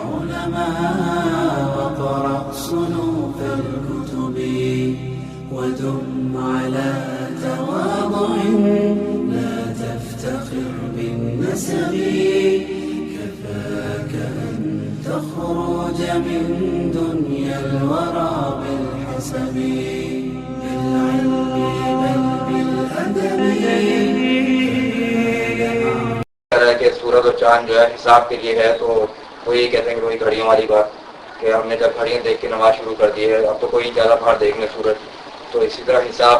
علماء وقرأ صنوف الكتب ودم على تواضع لا تفتخر بالنسب كفاك أن تخرج من دنيا الورى بالحسب بالعلم بل بالأدب. کہ سورج اور چاند جو ہے حساب کے لیے ہے، تو وہ یہ کہتے ہیں کہ وہی گھڑیوں والی بات کہ ہم نے جب گھڑیاں دیکھ کے نماز شروع کر دی ہے، اب تو کوئی زیادہ باہر دیکھ لے سورج، تو اسی طرح حساب.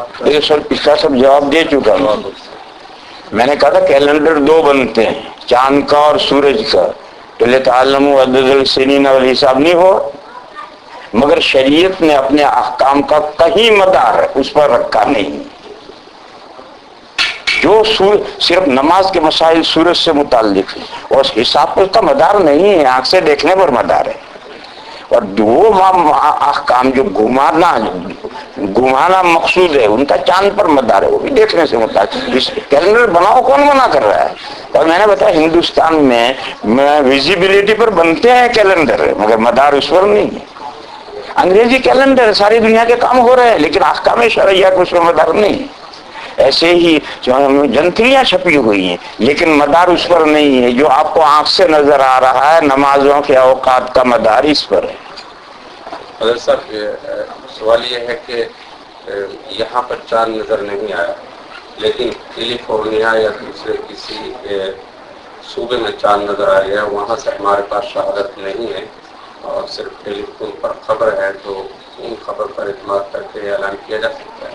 اس کا سب جواب دے چکا ہوں. میں نے کہا تھا کیلنڈر دو بنتے ہیں، چاند کا اور سورج کا، تو لتعلموا عدد السنین والحساب نہیں ہو، مگر شریعت نے اپنے احکام کا کہیں مدار اس پر رکھا نہیں. جو صرف نماز کے مسائل سورج سے متعلق ہے، اور حساب پر کا مدار نہیں ہے، آنکھ سے دیکھنے پر مدار ہے. اور وہ احکام جو گھمانا مقصود ہے ان کا چاند پر مدار ہے، وہ بھی دیکھنے سے متعلق. کیلنڈر بناؤ، کون منع کر رہا ہے؟ اور میں نے بتایا ہندوستان میں ویزیبلٹی پر بنتے ہیں کیلنڈر، مگر مدار اس پر نہیں ہے. انگریزی کیلنڈر ساری دنیا کے کام ہو رہے ہیں، لیکن احکام شرعیہ کو اس پر مدار نہیں ہے. ایسے ہی جنتریاں چھپی ہوئی ہیں، لیکن مدار اس پر نہیں ہے. جو آپ کو آنکھ سے نظر آ رہا ہے، نمازوں کے اوقات کا مدار اس پر ہے. حضرت صاحب سوال یہ ہے کہ یہاں پر چاند نظر نہیں آیا، لیکن کیلیفورنیا یا دوسرے کسی صوبے میں چاند نظر آ گیا، وہاں سے ہمارے پاس شہادت نہیں ہے اور صرف ٹیلی فون پر خبر ہے، تو ان خبر پر اعتماد کر کے اعلان کیا جا سکتا ہے؟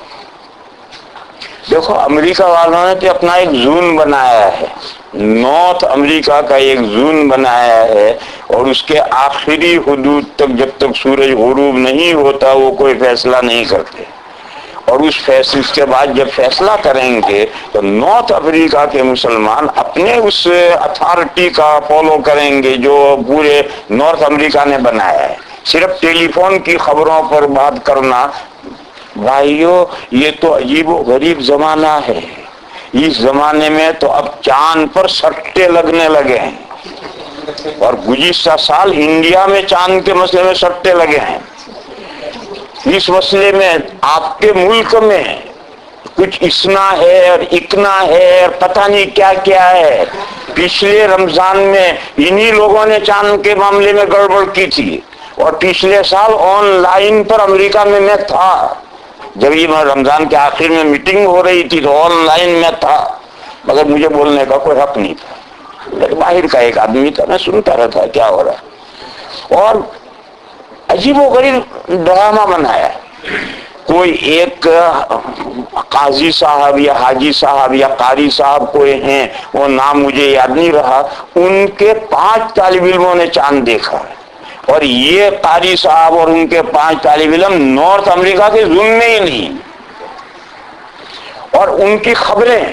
دیکھو امریکہ والوں نے تو اپنا ایک زون بنایا ہے، نارتھ امریکہ کا ایک زون بنایا ہے، اور اس کے آخری حدود تک جب تک سورج غروب نہیں ہوتا وہ کوئی فیصلہ نہیں کرتے. اور اس کے بعد جب فیصلہ کریں گے تو نارتھ افریقہ کے مسلمان اپنے اس اتھارٹی کا فالو کریں گے جو پورے نارتھ امریکہ نے بنایا ہے. صرف ٹیلی فون کی خبروں پر بات کرنا، بھائیو یہ تو عجیب و غریب زمانہ ہے. اس زمانے میں تو اب چاند پر سٹے لگنے لگے ہیں، اور گزشتہ سال انڈیا میں چاند کے مسئلے میں سٹے لگے ہیں. اس مسئلے میں آپ کے ملک میں کچھ اسنا ہے اور اکنا ہے اور پتہ نہیں کیا کیا ہے. پچھلے رمضان میں انہی لوگوں نے چاند کے معاملے میں گڑبڑ کی تھی، اور پچھلے سال آن لائن پر امریکہ میں تھا. جب یہ رمضان کے آخر میں میٹنگ ہو رہی تھی تو آن لائن میں تھا، مگر مجھے بولنے کا کوئی حق نہیں تھا. باہر کا ایک آدمی تھا، میں سنتا رہتا کیا ہو رہا ہے. اور عجیب و غریب ڈرامہ بنایا. کوئی ایک قاضی صاحب یا حاجی صاحب یا قاری صاحب کوئی ہیں، وہ نام مجھے یاد نہیں رہا، ان کے 5 طالب علموں نے چاند دیکھا، اور یہ قاری صاحب اور ان کے 5 طالب علم نارتھ امریکہ کے زون میں ہی نہیں. اور ان کی خبریں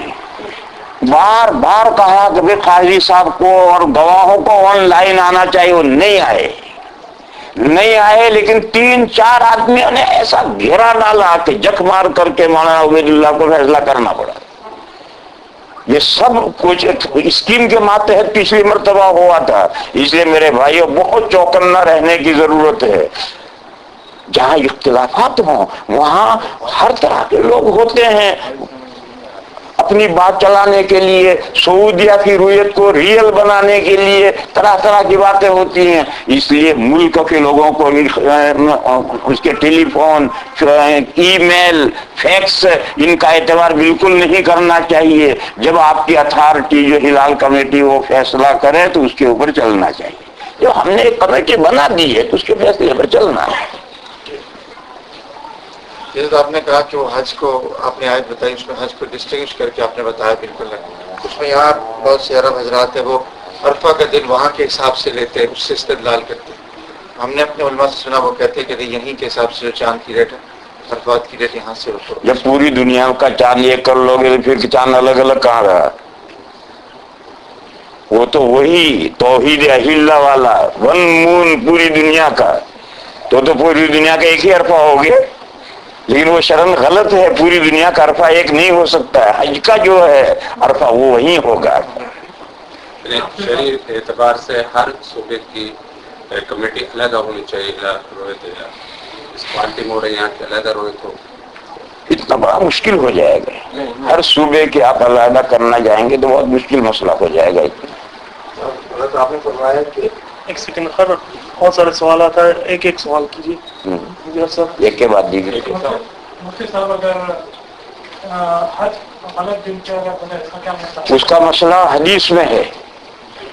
بار بار کہا کہ قاضی صاحب کو اور گواہوں کو آن لائن آنا چاہیے، وہ نہیں آئے. لیکن 3-4 آدمیوں نے ایسا گھیرا ڈالا کہ جک مار کر کے مولانا عبید اللہ کو فیصلہ کرنا پڑا. یہ سب کچھ اسکیم کے ماتحت پچھلی مرتبہ ہوا تھا. اس لیے میرے بھائیوں بہت چوکنا رہنے کی ضرورت ہے. جہاں اختلافات ہوں وہاں ہر طرح کے لوگ ہوتے ہیں، اپنی بات چلانے کے لیے، سعودیہ کی رویت کو ریئل بنانے کے لیے طرح طرح کی باتیں ہوتی ہیں. اس لیے ملک کے لوگوں کو اس کے ٹیلی فون، ای میل، فیکس، ان کا اعتبار بالکل نہیں کرنا چاہیے. جب آپ کی اتھارٹی جو ہلال کمیٹی وہ فیصلہ کرے تو اس کے اوپر چلنا چاہیے. جو ہم نے ایک کمیٹی بنا دی ہے تو اس کے فیصلے پر چلنا ہے. جیسے آپ نے کہا کہ وہ حج کو آپ نے آیت بتائی، اس میں حج کو ڈسٹنگوش کر کے آپ نے بتایا بالکل ہے. اس میں یہاں بہت سے عرب حضرات ہیں وہ عرفہ کا دن وہاں کے حساب سے لیتے ہیں، اس سے استدلال کرتے ہیں. ہم نے اپنے علماء سے سنا وہ کہتے ہیں کہ یہیں کے حساب سے جو چاند کی ریٹ ہے، عرفات کی ریٹ یہاں سے جب پوری دنیا کا چاند یہ کر لو گے تو پھر چاند الگ الگ کہاں رہا؟ وہ تو وہی توحید اہلہ والا ون مون پوری دنیا کا، تو پوری دنیا کا ایک ہی عرفہ ہو گیا. لیکن وہ شرن غلط ہے، پوری دنیا کا عرفہ ایک نہیں ہو سکتا ہے. حج کا جو ہے عرفہ وہ وہیں ہوگا. شرعی اعتبار سے ہر صوبے کی کمیٹی علیحدہ ہونی چاہیے روہت اس پارٹی میں ہو رہے یہاں کے علیحدہ روہت ہو، اتنا بڑا مشکل ہو جائے گا. ہر صوبے کے آپ علیحدہ کرنا جائیں گے تو بہت مشکل مسئلہ ہو جائے گا. حضرت آپ نے فرمایا کہ ایک سیکنڈ خیر بہت سارے سوالات ہیں، ایک ایک سوال کیجیے. ایک کے بعد دیگر. مفتی صاحب اگر حج غلط دن کیا بنے اس کا کیا مسئلہ؟ اس کا مسئلہ حدیث میں ہے.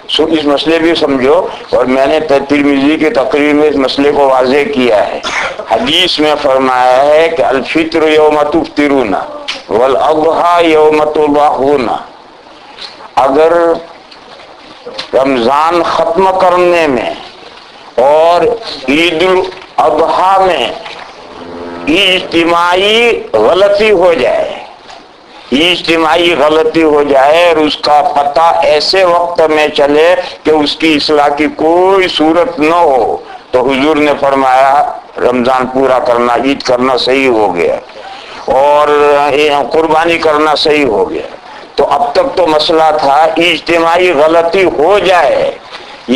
سو اس مسئلے بھی سمجھو، اور میں نے ترمذی کی تقریر میں اس مسئلے کو واضح کیا ہے. حدیث میں فرمایا ہے کہ الفطر یوم تفطرون والاضحی یوم تضحون. اگر رمضان ختم کرنے میں اور عید الاضحیٰ میں اجتماعی غلطی ہو جائے، اجتماعی غلطی ہو جائے اور اس کا پتہ ایسے وقت میں چلے کہ اس کی اصلاح کی کوئی صورت نہ ہو، تو حضور نے فرمایا رمضان پورا کرنا، عید کرنا صحیح ہو گیا اور قربانی کرنا صحیح ہو گیا. تو اب تک تو مسئلہ تھا اجتماعی غلطی ہو جائے،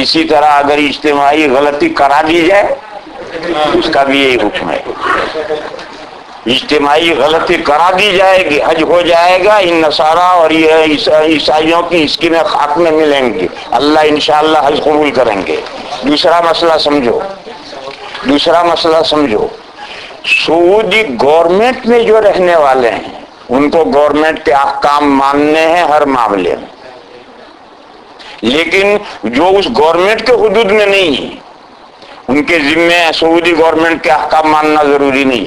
اسی طرح اگر اجتماعی غلطی کرا دی جائے اس کا بھی یہی حکم ہے. اجتماعی غلطی کرا دی جائے گی، حج ہو جائے گا. ان نصارہ اور یہ عیسائیوں کی اسکیمیں خاک میں ملیں گی، اللہ انشاءاللہ حج قبول کریں گے. دوسرا مسئلہ سمجھو، سعودی گورنمنٹ میں جو رہنے والے ہیں ان کو گورنمنٹ کے احکام ماننے ہیں ہر معاملے میں، لیکن جو اس گورنمنٹ کے حدود میں نہیں ہے ان کے ذمے سعودی گورنمنٹ کے احکام ماننا ضروری نہیں.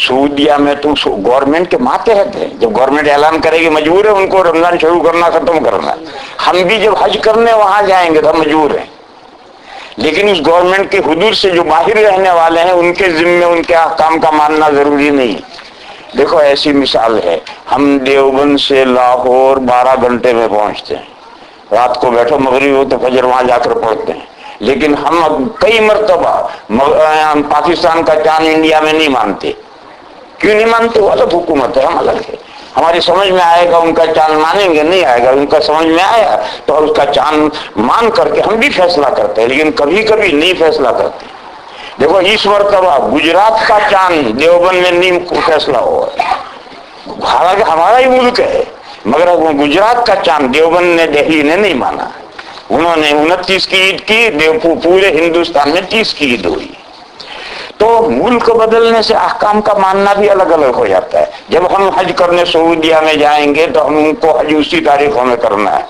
سعودیہ میں تو گورنمنٹ کے ماتحت ہے، جب گورنمنٹ اعلان کرے گی مجبور ہے ان کو رمضان شروع کرنا ختم کرنا. ہم بھی جب حج کرنے وہاں جائیں گے تو ہم مجبور ہیں، لیکن اس گورنمنٹ کے حدود سے جو باہر رہنے والے ہیں ان کے ذمے ان کے احکام کا ماننا ضروری نہیں. دیکھو ایسی مثال ہے، ہم دیوبند سے لاہور 12 گھنٹے میں پہنچتے ہیں، رات کو بیٹھو مغرب ہو تو فجر وہاں جا کر پڑھتے ہیں. لیکن ہم کئی مرتبہ پاکستان کا چاند انڈیا میں نہیں مانتے. کیوں نہیں مانتے؟ وہ الگ حکومت ہے، ہم الگ ہے. ہماری سمجھ میں آئے گا ان کا چاند مانیں گے، نہیں آئے گا ان کا سمجھ میں آیا تو اس کا چاند مان کر کے ہم بھی فیصلہ کرتے ہیں، لیکن کبھی کبھی نہیں فیصلہ کرتے. دیکھو اس مرتبہ گجرات کا چاند دیوبند میں نہیں فیصلہ ہوا، حالانکہ ہمارا ہی ملک ہے، مگر گجرات کا چاند دیوبند نے دہلی نے نہیں مانا. انہوں نے 29 کی عید کی، پورے ہندوستان میں 30 کی عید ہوئی. تو ملک بدلنے سے احکام کا ماننا بھی الگ الگ ہو جاتا ہے. جب ہم حج کرنے سعودیہ میں جائیں گے تو ہم ان کو حج اسی تاریخوں میں کرنا ہے.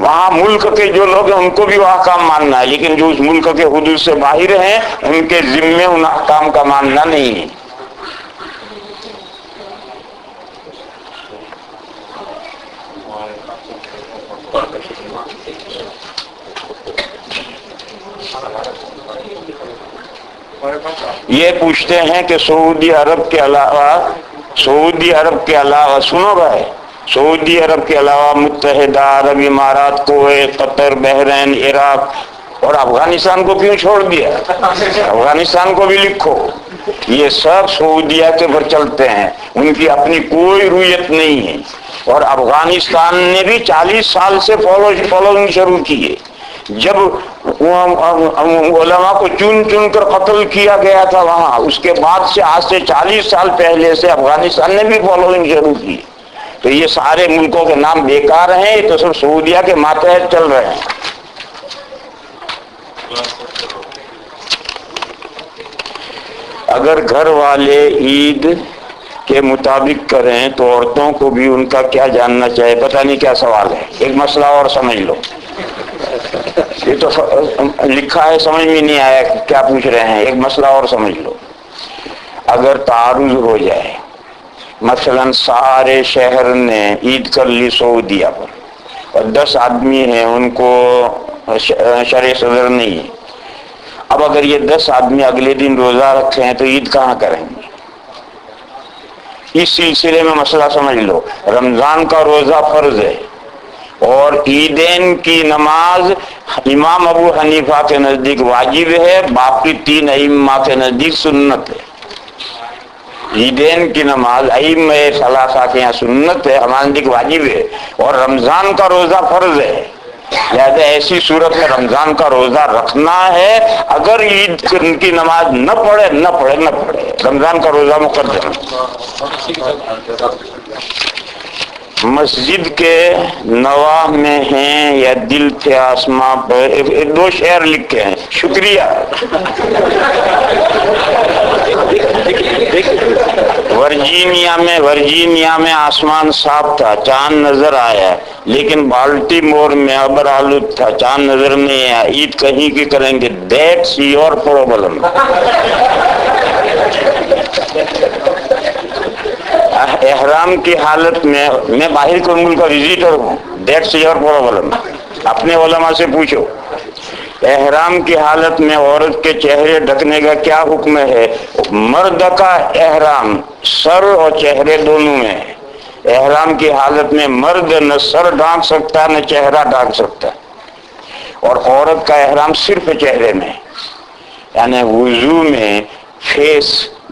وہاں ملک کے جو لوگ ہیں ان کو بھی وہ احکام ماننا ہے، لیکن جو اس ملک کے حدود سے باہر ہیں ان کے ذمے ان احکام کا ماننا نہیں ہے. یہ پوچھتے ہیں کہ سعودی عرب کے علاوہ سنو بھائی، سعودی عرب کے علاوہ متحدہ عرب امارات، کویت، قطر، بحرین، عراق اور افغانستان کو کیوں چھوڑ دیا؟ افغانستان کو بھی لکھو. یہ سب سعودیہ کے پر چلتے ہیں، ان کی اپنی کوئی رویت نہیں ہے. اور افغانستان نے بھی 40 سال سے فالوئنگ شروع کی ہے. جب علماء کو چن کر قتل کیا گیا تھا وہاں، اس کے بعد سے آج سے 40 سال پہلے سے افغانستان نے بھی فالوئنگ شروع کی. تو یہ سارے ملکوں کے نام بیکار ہیں، یہ تو سب سعودیہ کے ماتحت چل رہے ہیں. اگر گھر والے عید کے مطابق کریں تو عورتوں کو بھی ان کا کیا جاننا چاہیے؟ پتہ نہیں کیا سوال ہے. ایک مسئلہ اور سمجھ لو، یہ تو لکھا ہے سمجھ میں نہیں آیا کیا پوچھ رہے ہیں. ایک مسئلہ اور سمجھ لو. اگر تعارض ہو جائے، مثلا سارے شہر نے عید کر لی سعودیہ پر اور 10 آدمی ہیں ان کو شرع صدر نہیں ہے. اب اگر یہ 10 آدمی اگلے دن روزہ رکھے ہیں تو عید کہاں کریں گے؟ اس سلسلے میں مسئلہ سمجھ لو. رمضان کا روزہ فرض ہے اور عیدین کی نماز امام ابو حنیفہ کے نزدیک واجب ہے، باقی 3 ائمہ کے نزدیک سنت ہے. عیدین کی نماز ائمہ ثلاثہ کے یہاں سنت ہے، ہمارے نزدیک واجب ہے. اور رمضان کا روزہ فرض ہے، لہذا ایسی صورت میں رمضان کا روزہ رکھنا ہے. اگر عید کی نماز نہ پڑھے رمضان کا روزہ مقدم. مسجد کے نواح میں ہیں یا دل تھے آسماں پر، 2 شعر لکھے ہیں. شکریہ. ورجینیا میں آسمان صاف تھا، چاند نظر آیا، لیکن بالٹی مور میں ابر آلود تھا، چاند نظر نہیں آیا. عید کہیں کی کریں گے. That's your problem. احرام کی حالت میں باہر کے ملک کا وزیٹر ہوں. That's your problem. اپنے علماء سے پوچھو. احرام کی حالت میں عورت کے چہرے ڈھکنے کا کیا حکم ہے؟ مرد کا احرام سر اور چہرے دونوں میں ہے. احرام کی حالت میں مرد نہ سر ڈھانک سکتا نہ چہرہ ڈھانک سکتا، اور عورت کا احرام صرف چہرے میں، یعنی وضو میں فیس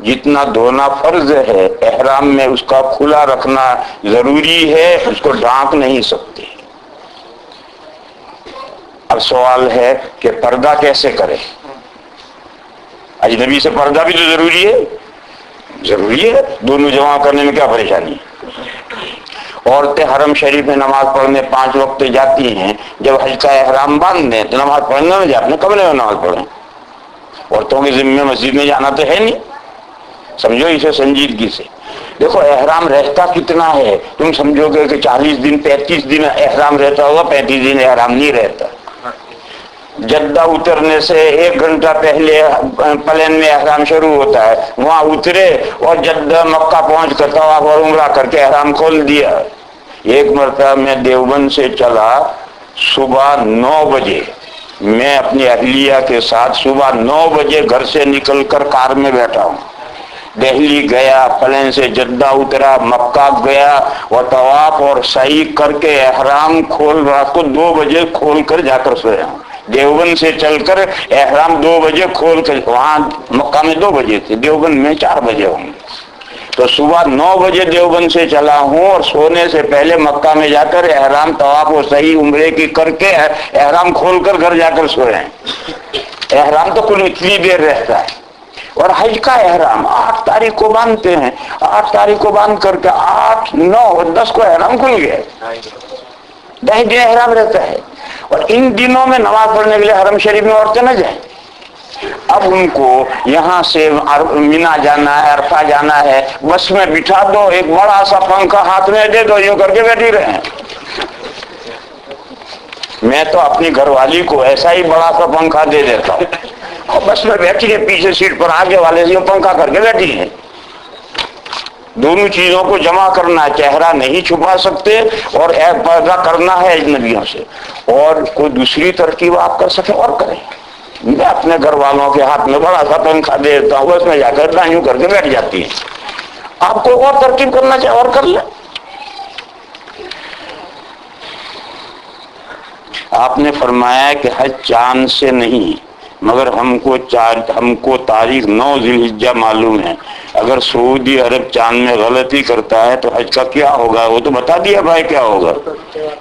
جتنا دھونا فرض ہے، احرام میں اس کا کھلا رکھنا ضروری ہے، اس کو ڈھانک نہیں سکتے. اب سوال ہے کہ پردہ کیسے کرے؟ اجنبی سے پردہ بھی تو ضروری ہے. دونوں جمع کرنے میں کیا پریشانی ہے؟ عورتیں حرم شریف میں نماز پڑھنے 5 وقت جاتی ہیں. جب حج کا احرام باندھ دیں تو نماز پڑھنے میں جاتے ہیں، کمرے میں نماز پڑھیں. عورتوں کے ذمے مسجد میں جانا تو ہے نہیں. سمجھو اسے سنجیدگی سے. دیکھو احرام رہتا کتنا ہے. تم سمجھو گے کہ 40 دن 35 دن احرام رہتا ہوگا، 35 دن احرام نہیں رہتا. جدہ اترنے سے 1 گھنٹہ پہلے پلین میں احرام شروع ہوتا ہے، وہاں اترے اور جدہ مکہ پہنچ کر طواف اور عمرہ کر کے احرام کھول دیا. ایک مرتبہ میں دیوبند سے چلا صبح 9 بجے، میں اپنی اہلیہ کے ساتھ صبح 9 بجے گھر سے نکل کر کار میں بیٹھا ہوں. دہلی گیا، پلین سے جدہ اترا، مکہ گیا اور طواف اور سعی کر کے احرام کھول، رات کو 2 بجے کھول کر جا کر سویا ہوں. دیوبند سے چل کر احرام 2 بجے کھول کر، وہاں مکہ میں 2 بجے تھے، دیوبند میں 4 بجے ہوں گے. تو صبح 9 بجے دیوبند سے چلا ہوں اور سونے سے پہلے مکہ میں جا کر احرام طواف و صحیح عمرے کی کر کے احرام کھول کر گھر جا کر سوئے ہیں. احرام تو کل اتنی دیر رہتا ہے. اور حج کا احرام 8 تاریخ کو باندھتے ہیں، 8 تاریخ کو باندھ کر کے 8، 9 اور 10 کو احرام کھل گئے. 10 دن احرام رہتا ہے. اور ان دنوں میں نماز پڑھنے کے لیے حرم شریف میں عورتیں نہ جائیں. اب ان کو یہاں سے مینا جانا ہے، عرفہ جانا ہے، بس میں بٹھا دو، ایک بڑا سا پنکھا ہاتھ میں دے دو، یوں کر کے بیٹھی رہے. میں تو اپنی گھر والی کو ایسا ہی بڑا سا پنکھا دے دیتا ہوں، اور بس میں بیٹھی ہے، پیچھے سیٹ پر آگے والے سے پنکھا کر کے بیٹھی ہے. دونوں چیزوں کو جمع کرنا، چہرہ نہیں چھپا سکتے اور پردہ کرنا ہے اجنبیوں سے. اور کوئی دوسری ترکیب آپ کر سکیں اور کریں. میں اپنے گھر والوں کے ہاتھ میں بڑا سا پنکھا دے دیتا ہوں، اس میں جا کر یوں کر کے بیٹھ جاتی ہے. آپ کو اور ترکیب کرنا چاہے اور کر لیں. آپ نے فرمایا کہ حج چاند سے نہیں، مگر ہم کو تاریخ 9 ذی الحجہ معلوم ہے. اگر سعودی عرب چاند میں غلطی کرتا ہے تو حج کا کیا ہوگا؟ وہ تو بتا دیا بھائی کیا ہوگا.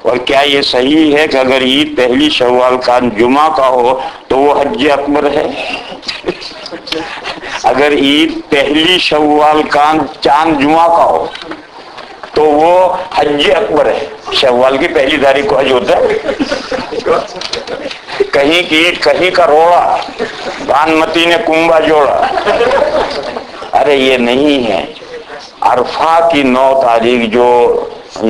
اور کیا یہ صحیح ہے کہ اگر عید پہلی شوال کا جمعہ کا ہو تو وہ حج اکبر ہے؟ اگر عید پہلی شوال کا چاند جمعہ کا ہو تو وہ حج اکبر ہے. شوال کی پہلی تاریخ کو حج ہوتا ہے. کہیں کی عید کہیں کا روڑا، بانمتی نے کنبا جوڑا. ارے یہ نہیں ہے. عرفہ کی 9 تاریخ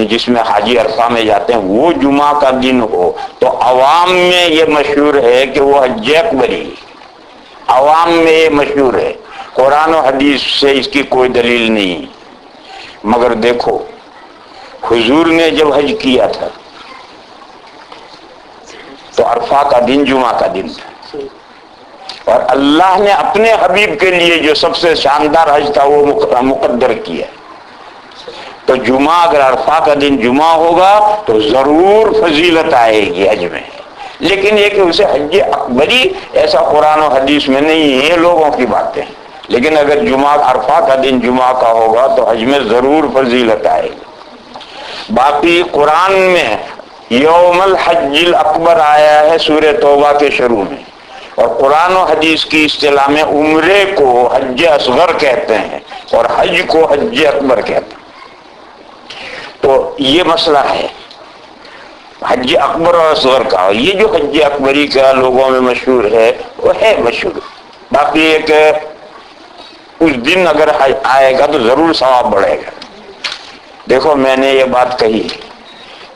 جس میں حاجی عرفہ میں جاتے ہیں وہ جمعہ کا دن ہو تو عوام میں یہ مشہور ہے کہ وہ حج اکبری. عوام میں یہ مشہور ہے. قرآن و حدیث سے اس کی کوئی دلیل نہیں. مگر دیکھو حضور نے جب حج کیا تھا تو عرفہ کا دن جمعہ کا دن تھا، اور اللہ نے اپنے حبیب کے لیے جو سب سے شاندار حج تھا وہ مقدر کیا. تو جمعہ اگر عرفہ کا دن جمعہ ہوگا تو ضرور فضیلت آئے گی حج میں. لیکن یہ کہ اسے حج اکبری ایسا قرآن و حدیث میں نہیں ہے، لوگوں کی باتیں. لیکن اگر جمعہ عرفہ کا دن جمعہ کا ہوگا تو حج میں ضرور فضیلت آئے گی. باقی قرآن میں یوم الحج الاکبر آیا ہے سورہ توبہ کے شروع میں، اور قرآن و حدیث کی اصطلاح میں عمرے کو حج اصغر کہتے ہیں اور حج کو حج اکبر کہتے ہیں۔ تو یہ مسئلہ ہے حج اکبر اور اصغر کا۔ یہ جو حج اکبری کا لوگوں میں مشہور ہے وہ ہے مشہور، باقی ایک اس دن اگر حج آئے گا تو ضرور ثواب بڑھے گا۔ دیکھو میں نے یہ بات کہی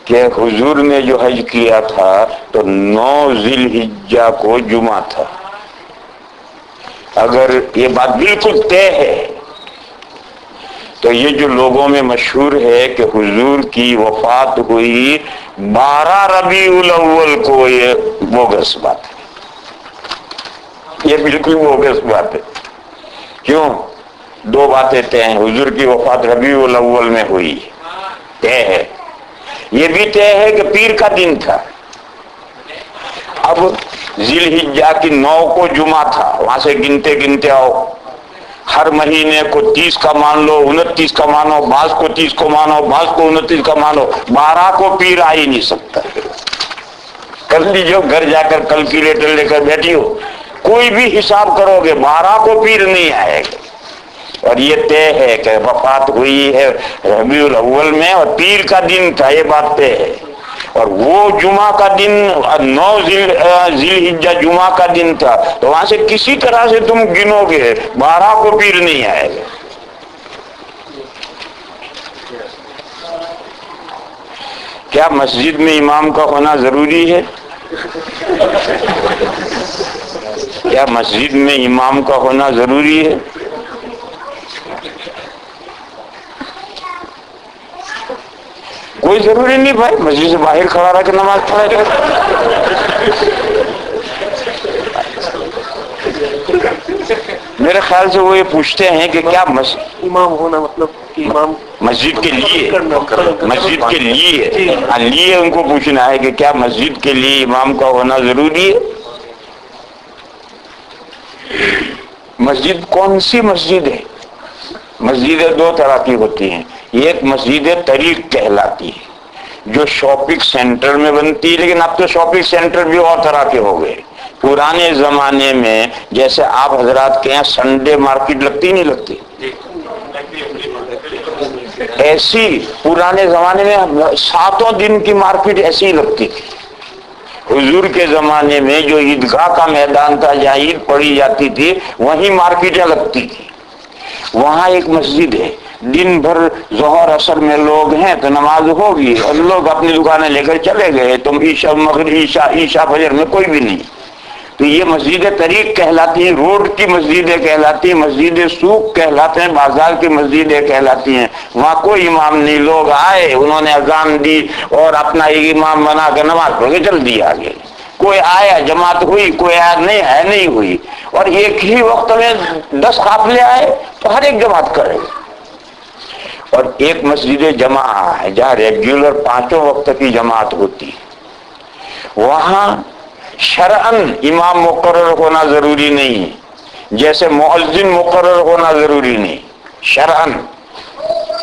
کہ حضور نے جو حج کیا تھا تو 9 ذی الحجہ کو جمعہ تھا۔ اگر یہ بات بالکل طے ہے تو یہ جو لوگوں میں مشہور ہے کہ حضور کی وفات ہوئی 12 ربیع الاول کو، یہ بوگس بات ہے، یہ بالکل بوگس بات ہے۔ کیوں؟ 2 باتیں طے ہیں، حضور کی وفات ربیع الاول میں ہوئی طے ہے، یہ بھی طے ہے کہ پیر کا دن تھا۔ اب ذی الحجہ کی 9 کو جمعہ تھا، وہاں سے گنتے گنتے آؤ، ہر مہینے کو 30 کا مان لو، 29 کا مانو، بعض کو 30 کو مانو، بعض کو 29 کا مانو، 12 کو پیر آ ہی نہیں سکتا۔ کر لیجو گھر جا کر کیلکولیٹر لے کر بیٹھی ہو، کوئی بھی حساب کرو گے 12 کو پیر نہیں آئے گا۔ اور یہ طے ہے کہ وفات ہوئی ہے ربیع الاول میں اور پیر کا دن تھا، یہ بات طے ہے۔ اور وہ جمعہ کا دن 9 ذی الحجہ جمعہ کا دن تھا، تو وہاں سے کسی طرح سے تم گنو گے 12 کو پیر نہیں آئے گا۔ کیا مسجد میں امام کا ہونا ضروری ہے؟ کیا مسجد میں امام کا ہونا ضروری ہے؟ کوئی ضروری نہیں بھائی، مسجد سے باہر کھڑا رہ کے نماز پڑھا جائے۔ میرے خیال سے وہ یہ پوچھتے ہیں کہ کیا امام ہونا مطلب کہ امام مسجد کے لیے، مسجد کے لیے ان کو پوچھنا ہے کہ کیا مسجد کے لیے امام کا ہونا ضروری ہے؟ مسجد کون سی مسجد ہے؟ مسجدیں 2 طرح کی ہوتی ہیں، ایک مسجد طریق کہلاتی ہے جو شاپنگ سینٹر میں بنتی ہے، لیکن اب تو شاپنگ سینٹر بھی اور طرح کے ہو گئے۔ پرانے زمانے میں جیسے آپ حضرات کے یہاں سنڈے مارکیٹ لگتی نہیں لگتی، ایسی پرانے زمانے میں 7 دن کی مارکیٹ ایسی ہی لگتی تھی۔ حضور کے زمانے میں جو عیدگاہ کا میدان تھا جہاں عید پڑھی جاتی تھی وہیں مارکیٹیں لگتی تھی۔ وہاں ایک مسجد ہے، دن بھر ظہر عصر میں لوگ ہیں تو نماز ہوگی اور لوگ اپنی دکانیں لے کر چلے گئے، تم عشاء مغرب عشاء فجر میں کوئی بھی نہیں۔ تو یہ مسجدیں طریق کہلاتی ہیں، روڈ کی مسجدیں کہلاتی ہیں، مسجد سوق کہلاتے ہیں، بازار کی مسجدیں کہلاتی ہیں۔ وہاں کوئی امام نہیں، لوگ آئے، انہوں نے اذان دی اور اپنا ایک امام بنا کر نماز پڑھ کے چل دی آگے۔ کوئی آیا جماعت ہوئی، کوئی آیا نہیں ہے نہیں ہوئی، اور ایک ہی وقت میں 10 قافلے آئے تو ہر ایک جماعت کرے۔ اور ایک مسجد جمع ہے جہاں ریگولر 5 وقت کی جماعت ہوتی ہے، وہاں شرعاً امام مقرر ہونا ضروری نہیں ہے، جیسے مؤذن مقرر ہونا ضروری نہیں شرعاً،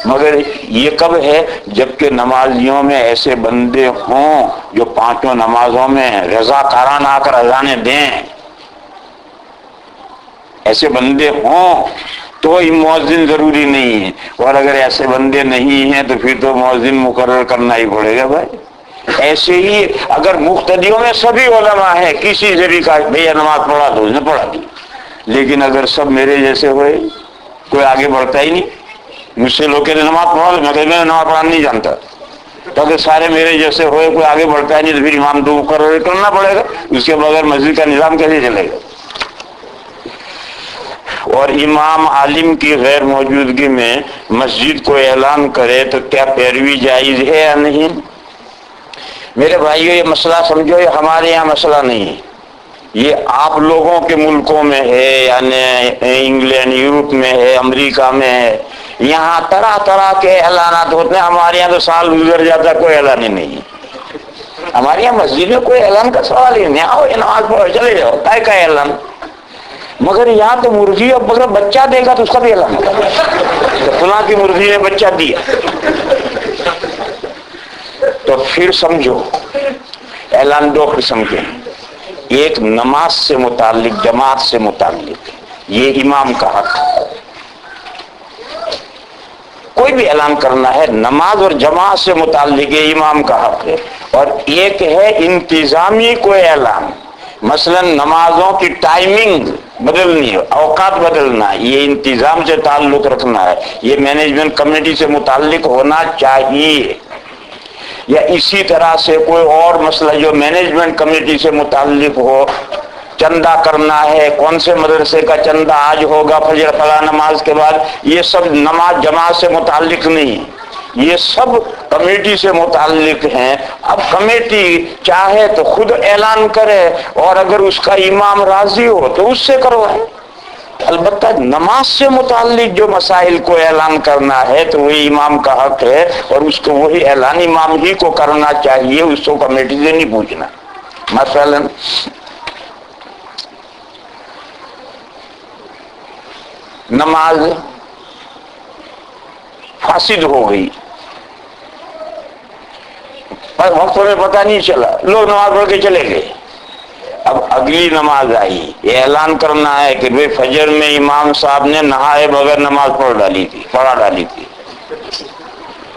مگر یہ کب ہے جبکہ نمازیوں میں ایسے بندے ہوں جو 5 نمازوں میں رضاکارانہ آ کر اذانیں دیں، ایسے بندے ہوں تو مؤذن ضروری نہیں ہے، اور اگر ایسے بندے نہیں ہیں تو پھر تو مؤذن مقرر کرنا ہی پڑے گا بھائی۔ ایسے ہی اگر مقتدیوں میں سبھی علماء ہیں، کسی سے بھی کہا بھیا نماز پڑھا تو اس نے پڑھا دی، لیکن اگر سب میرے جیسے ہوئے کوئی آگے بڑھتا ہی نہیں، مجھ سے لوگ کہتے نماز پڑھا، میں کہتے میں نماز پڑھانا نہیں جانتا، تو اگر سارے میرے جیسے ہوئے کوئی آگے بڑھتا ہی نہیں تو پھر امام تو مقرر کرنا پڑے گا، اس کے بغیر مسجد کا نظام کیسے چلے گا؟ اور امام عالم کی غیر موجودگی میں مسجد کو اعلان کرے تو کیا پیروی جائز ہے یا نہیں؟ میرے بھائیو یہ مسئلہ سمجھو، یہ ہمارے یہاں مسئلہ نہیں ہے، یہ آپ لوگوں کے ملکوں میں ہے، یعنی انگلینڈ یورپ میں ہے، امریکہ میں ہے، یہاں طرح طرح کے اعلانات ہوتے ہیں۔ ہمارے یہاں تو سال گزر جاتا ہے کوئی اعلان ہی نہیں ہے، ہمارے یہاں مسجد میں کوئی اعلان کا سوال ہی نہیں، آؤ یہ نماز پڑھو چلے جاؤ، کائے کا اعلان؟ مگر یہاں تو مرغی اور اگر بچہ دے گا تو اس کا بھی اعلان ہوگا، تو فلاں کی مرغی نے بچہ دیا۔ تو اور پھر سمجھو اعلان دو قسم کے ہیں. ایک نماز سے متعلق، جماعت سے متعلق، یہ امام کا حق ہے. کوئی بھی اعلان کرنا ہے نماز اور جماعت سے متعلق یہ امام کا حق ہے. اور ایک ہے انتظامی کوئی اعلان، مثلا نمازوں کی ٹائمنگ بدلنی ہے، اوقات بدلنا، یہ انتظام سے تعلق رکھنا ہے، یہ مینجمنٹ کمیٹی سے متعلق ہونا چاہیے. یا اسی طرح سے کوئی اور مسئلہ جو مینجمنٹ کمیٹی سے متعلق ہو، چندہ کرنا ہے، کون سے مدرسے کا چندہ آج ہوگا فجر فلاں نماز کے بعد، یہ سب نماز جماعت سے متعلق نہیں، یہ سب کمیٹی سے متعلق ہیں. اب کمیٹی چاہے تو خود اعلان کرے، اور اگر اس کا امام راضی ہو تو اس سے کروائے. البتہ نماز سے متعلق جو مسائل کو اعلان کرنا ہے تو وہی امام کا حق ہے، اور اس کو وہی اعلان امام ہی کو کرنا چاہیے، اس کو کمیٹی سے نہیں پوچھنا. مثلا نماز فاسد ہو گئی، پر وقت میں پتہ نہیں چلا، لوگ نماز پڑھ کے چلے گئے. اب اگلی نماز آئی، یہ اعلان کرنا ہے کہ بھئی فجر میں امام صاحب نے نہائے بغیر نماز پڑھا ڈالی تھی.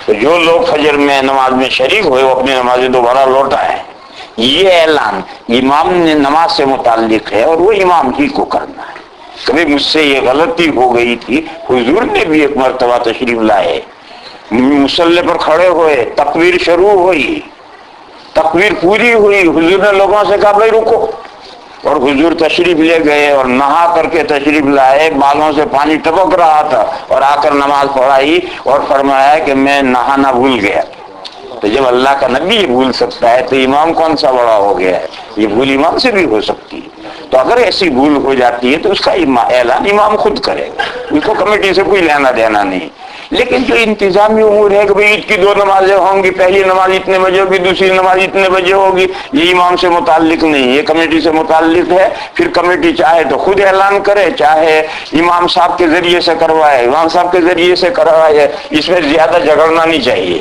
تو جو لوگ فجر میں نماز میں شریک ہوئے وہ اپنی نمازیں دوبارہ لوٹائیں. یہ اعلان امام نے نماز سے متعلق ہے اور وہ امام ہی کو کرنا ہے. کبھی مجھ سے یہ غلطی ہو گئی تھی، حضور نے بھی ایک مرتبہ تشریف لائے، مصلی پر کھڑے ہوئے، تکبیر شروع ہوئی، تکبیر پوری ہوئی، حضور نے لوگوں سے کہا بھائی رکو، اور حضور تشریف لے گئے اور نہا کر کے تشریف لائے، بالوں سے پانی ٹپک رہا تھا، اور آ کر نماز پڑھائی اور فرمایا کہ میں نہانا بھول گیا. تو جب اللہ کا نبی یہ بھول سکتا ہے تو امام کون سا بڑا ہو گیا ہے؟ یہ بھول امام سے بھی ہو سکتی ہے. تو اگر ایسی بھول ہو جاتی ہے تو اس کا اعلان امام خود کرے گا، اس کو کمیٹی سے کوئی لینا دینا نہیں. لیکن جو انتظامی امور ہے کہ بھئی عید کی 2 نمازیں ہوں گی، پہلی نماز اتنے بجے ہوگی، دوسری نماز اتنے بجے ہوگی، یہ امام سے متعلق نہیں، یہ کمیٹی سے متعلق ہے. پھر کمیٹی چاہے تو خود اعلان کرے، چاہے امام صاحب کے ذریعے سے کروائے، امام صاحب کے ذریعے سے کروائے. اس میں زیادہ جھگڑنا نہیں چاہیے.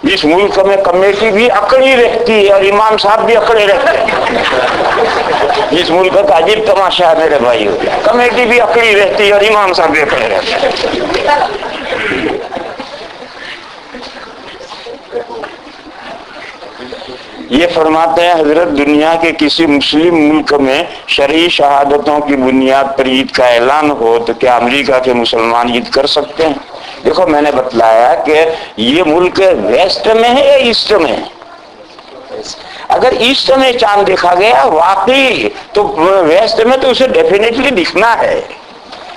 اس ملک میں کمیٹی بھی اکڑی رہتی ہے اور امام صاحب بھی اکڑے رہتے ہیں. اس ملک کا عجیب تماشا ہے میرے بھائیو، کمیٹی بھی اکڑی رہتی ہے اور امام صاحب بھی اکڑے رہتے ہیں. یہ فرماتے ہیں حضرت دنیا کے کسی مسلم ملک میں شرعی شہادتوں کی بنیاد پر عید کا اعلان ہو تو کیا امریکہ کے مسلمان عید کر سکتے ہیں؟ دیکھو میں نے بتلایا کہ یہ ملک ویسٹ میں ہے یا ایسٹ میں ہے. اگر ایسٹ میں چاند دیکھا گیا واقعی تو ویسٹ میں تو اسے ڈیفینیٹلی دکھنا ہے،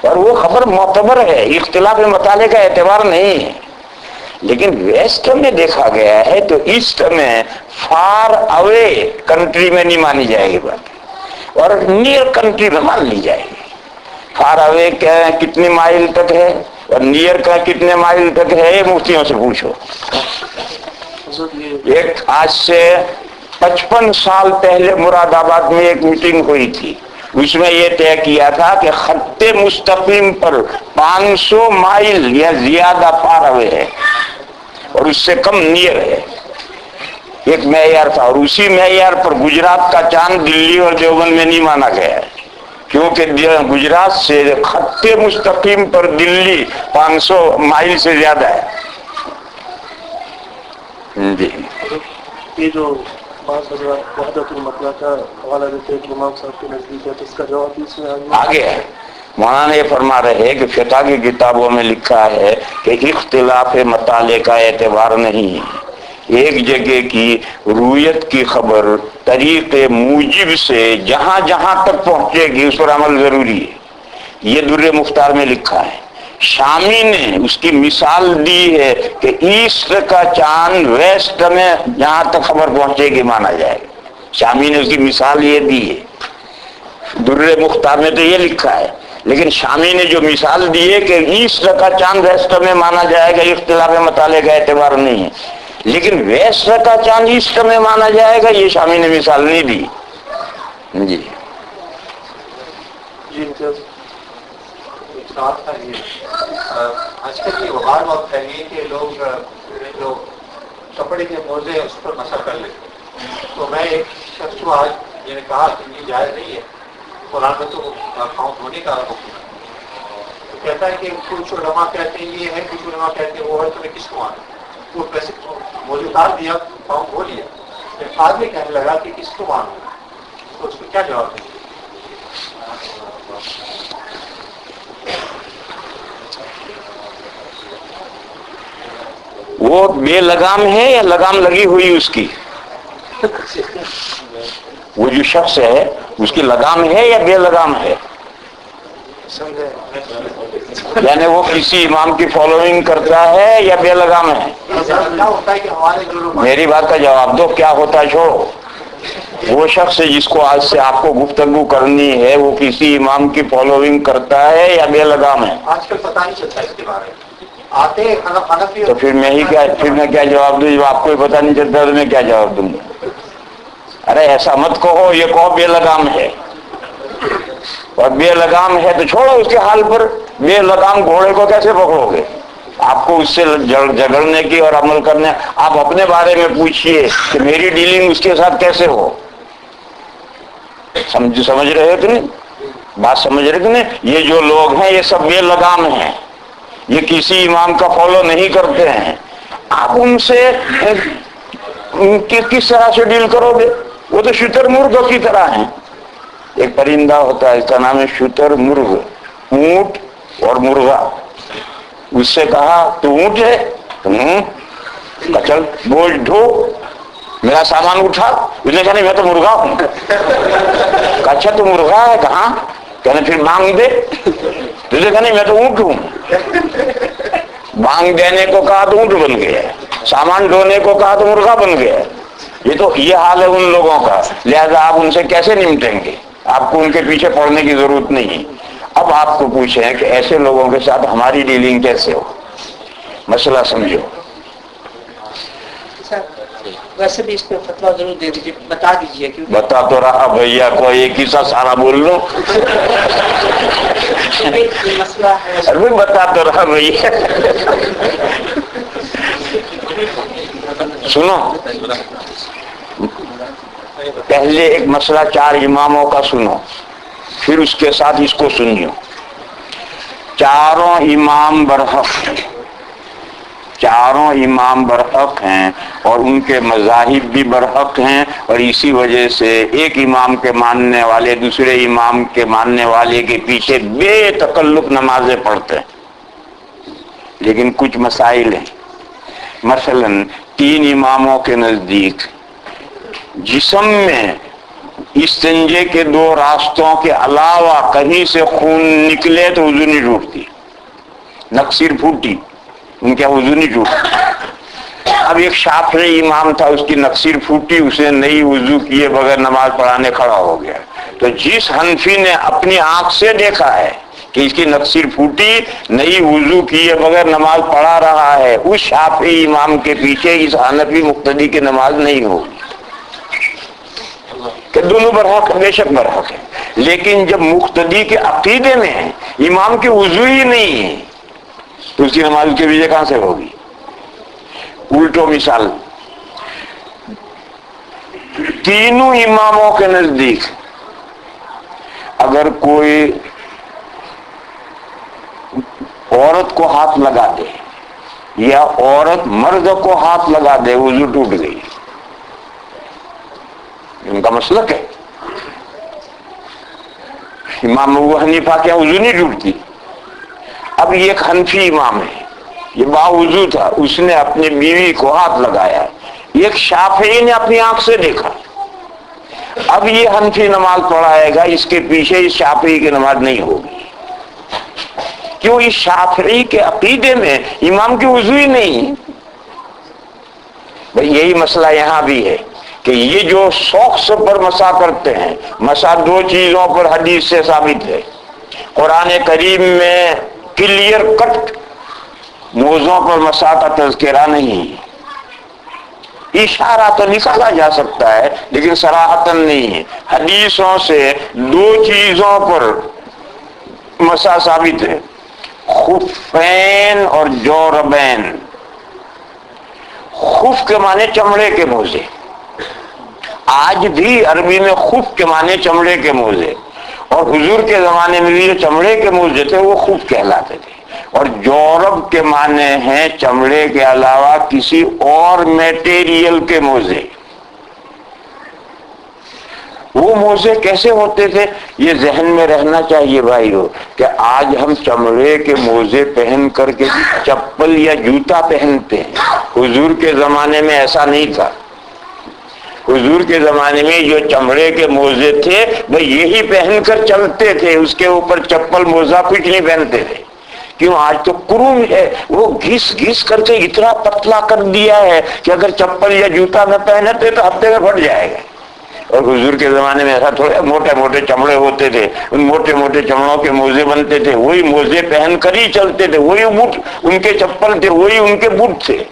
اور وہ خبر معتبر ہے، اختلاف مطالعے کا اعتبار نہیں ہے. لیکن ویسٹ میں دیکھا گیا ہے تو ایسٹ میں فار اوے کنٹری میں نہیں مانی جائے گی بات، اور نیئر کنٹری میں مان لی جائے گی. فار اوے کتنے مائل تک ہے اور نیئر کا کتنے مائل تک ہے، یہ مفتیوں سے پوچھو. ایک آج سے 55 سال پہلے مراد آباد میں ایک میٹنگ ہوئی تھی، اس میں یہ طے کیا تھا کہ خط مستقیم پر 500 مائل یا زیادہ فار اوے ہے اور اس سے کم نیئر ہے. ایک معیار تھا، اور اسی معیار پر گجرات کا چاند دلی اور دیوبند میں نہیں مانا گیا ہے، کیونکہ گجرات سے خط مستقیم پر دلی 500 مائل سے زیادہ ہے. جی یہ جو بعض حضرات وحدت المطلع کا حوالہ دیتے ہیں کہ امام صاحب کے نزدیک ہے، تو اس کا جواب بھی اس میں آگے ہے. مولانا یہ فرما رہے ہیں کہ فقہ کی کتابوں میں لکھا ہے کہ اختلاف مطالعے کا اعتبار نہیں ہے. ایک جگہ کی رویت کی خبر طریق موجب سے جہاں جہاں تک پہنچے گی اس پر عمل ضروری ہے. یہ در مختار میں لکھا ہے. شامی نے اس کی مثال دی ہے کہ ایسٹ کا چاند ویسٹ میں جہاں تک خبر پہنچے گی مانا جائے گا. شامی نے اس کی مثال یہ دی ہے، در مختار میں تو یہ لکھا ہے، لیکن شامی نے جو مثال دی ہے کہ ایسٹ کا چاند ویسٹ میں مانا جائے گا، اختلاف مطالعے کا اعتبار نہیں ہے. لیکن ویسٹ کا چاند ایسٹ میں مانا جائے گا، یہ شامی نے مثال نہیں دی. جی آج کل یہ وبال وقت ہے کہ لوگ جو کپڑے کے موزے ہیں اس پر مسا کر لیتے ہیں. تو میں ایک شخص کو آج میں نے کہا کہ یہ جائز نہیں ہے, قرآن میں تو پاؤں دھونے کا حکم ہے. تو کہتا ہے کہ کچھ علماء کہتے ہیں یہ ہے, کچھ علماء کہتے ہیں وہ ہے, تمہیں کس کو آنا. وہ پیسے موزے ڈال دیا, پاؤں دھو لیا. پھر آدمی کہنے لگا کہ کس کو مانوں, تو اس کو کیا جواب دیں گے؟ وہ بے لگام ہے یا لگام لگی ہوئی اس کی؟ وہ جو شخص ہے اس کی لگام ہے یا بے لگام ہے؟ یعنی وہ کسی امام کی فالوئنگ کرتا ہے یا بے لگام ہے؟ کیا ہوتا ہے کہ ہمارے جو لوگ میری بات کا جواب دو, کیا ہوتا ہے چھوڑو. وہ شخص جس کو آج سے آپ کو گفتگو کرنی ہے وہ کسی امام کی فالوئنگ کرتا ہے یا بے لگام ہے؟ آج کل پتہ نہیں چلتا اس کے بارے میں. آتے حنفی تو پھر میں کیا جواب دوں؟ جب آپ کو پتہ نہیں چلتا تو میں کیا جواب دوں گا؟ ارے ایسا مت کہو, یہ کہو بے لگام ہے. اور بے لگام ہے تو چھوڑو اس کے حال پر. بے لگام گھوڑے کو کیسے پکڑو گے؟ آپ کو اس سے جھگڑنے کی اور عمل کرنے, آپ اپنے بارے میں پوچھئے کہ میری ڈیلنگ اس کے ساتھ کیسے ہو. سمجھ رہے ہو کہ نہیں بات؟ سمجھ رہے کہ نہیں؟ یہ جو لوگ ہیں یہ سب بے لگام ہیں, یہ کسی امام کا فالو نہیں کرتے ہیں. آپ ان سے کس طرح سے ڈیل کرو گے؟ وہ تو شتر مرغ کی طرح ہیں. ایک پرندہ ہوتا ہے اس کا نام ہے شتر مرغ, اونٹ اور مرغا. اس سے کہا تو اونٹ ہے, چل بوجھ ڈھو, میرا سامان اٹھا. اس نے کہا نہیں میں تو مرغا ہوں. اچھا تو مرغا ہے, کہاں؟ کہنے پھر مانگ دے. اس نے کہا نہیں میں تو اونٹ ہوں. مانگ دینے کو کہا تو اونٹ بن گیا, سامان ڈھونے کو کہا تو مرغا بن گیا. یہ حال ہے ان لوگوں کا. لہذا آپ ان سے کیسے نمٹیں گے؟ آپ کو ان کے پیچھے پڑنے کی ضرورت نہیں. اب آپ کو پوچھیں کہ ایسے لوگوں کے ساتھ ہماری ڈیلنگ کیسے ہو, مسئلہ سمجھو. ویسے بھی اس پہ فتویٰ ضرور دے دیجیے, بتا دیجیے. بتا تو رہا بھیا, کو ایک ہی سا سارا بول لو. مسئلہ ہے, ارے بتا تو رہا بھیا. سنو, پہلے ایک مسئلہ 4 اماموں کا سنو, پھر اس کے ساتھ اس کو سنیو. چاروں امام برحق ہیں اور ان کے مذاہب بھی برحق ہیں, اور اسی وجہ سے ایک امام کے ماننے والے دوسرے امام کے ماننے والے کے پیچھے بے تکلف نمازیں پڑھتے ہیں. لیکن کچھ مسائل ہیں. مثلا 3 اماموں کے نزدیک جسم میں استنجے کے 2 راستوں کے علاوہ کہیں سے خون نکلے تو وضو نہیں ٹوٹتی. نقصیر پھوٹی, ان کا وضو نہیں ٹوٹتی. اب ایک شافعی امام تھا, اس کی نقصیر پھوٹی, اسے نئی وضو کیے بغیر نماز پڑھانے کھڑا ہو گیا. تو جس حنفی نے اپنی آنکھ سے دیکھا ہے کہ اس کی نقصیر پھوٹی, نئی وضو کیے بغیر نماز پڑھا رہا ہے, اس شافعی امام کے پیچھے اس حنفی مقتدی کی نماز نہیں ہوگی. کہ دونوں برحق, بے شک برحق ہے. لیکن جب مقتدی کے عقیدے میں امام کی وضو ہی نہیں ہے تو اس کی نماز کے پیچھے کہاں سے ہوگی؟ الٹو مثال, تینوں اماموں کے نزدیک اگر کوئی عورت کو ہاتھ لگا دے یا عورت مرد کو ہاتھ لگا دے, وضو ٹوٹ گئی. ان کا مسلک ہے. امام ابو حنیفہ کے وضو نہیں ٹوٹتی. اب یہ ایک حنفی امام ہے, یہ باوضو تھا, اس نے اپنی بیوی کو ہاتھ لگایا. ایک شافعی نے اپنی آنکھ سے دیکھا. اب یہ حنفی نماز پڑھائے گا, اس کے پیچھے اس شافعی کی نماز نہیں ہوگی. کیوں؟ اس شافعی کے عقیدے میں امام کی وضو ہی نہیں. بھئی یہی مسئلہ یہاں بھی ہے کہ یہ جو سوکس پر مسا کرتے ہیں, مسا 2 چیزوں پر حدیث سے ثابت ہے. قرآن کریم میں کلیئر کٹ موضوعوں پر مسا کا تذکرہ نہیں. اشارہ تو نکالا جا سکتا ہے لیکن صراحتاً نہیں ہے. حدیثوں سے 2 چیزوں پر مسا ثابت ہے, خفین اور جوربین. خف کے معنی چمڑے کے موزے. آج بھی عربی میں خف کے معنی چمڑے کے موزے، اور حضور کے زمانے میں بھی جو چمڑے کے موزے تھے وہ خف کہلاتے تھے. اور جورب کے معنی ہیں چمڑے کے علاوہ کسی اور میٹیریل کے موزے. وہ موزے کیسے ہوتے تھے یہ ذہن میں رہنا چاہیے بھائیو، کہ آج ہم چمڑے کے موزے پہن کر کے چپل یا جوتا پہنتے ہیں. حضور کے زمانے میں ایسا نہیں تھا. حضور کے زمانے میں جو چمڑے کے موزے تھے وہ یہی پہن کر چلتے تھے، اس کے اوپر چپل موزہ کچھ نہیں پہنتے تھے. کیوں؟ آج تو کروم ہے، وہ گھس گھس کر کے اتنا پتلا کر دیا ہے کہ اگر چپل یا جوتا نہ پہنتے تو ہفتے میں پھٹ جائے گا. اور حضور کے زمانے میں ایسا تھوڑے موٹے موٹے چمڑے ہوتے تھے، ان موٹے موٹے چمڑوں کے موزے بنتے تھے، وہی موزے پہن کر ہی چلتے تھے، وہی بوٹ ان کے چپل تھے، وہی ان کے بوٹ تھے.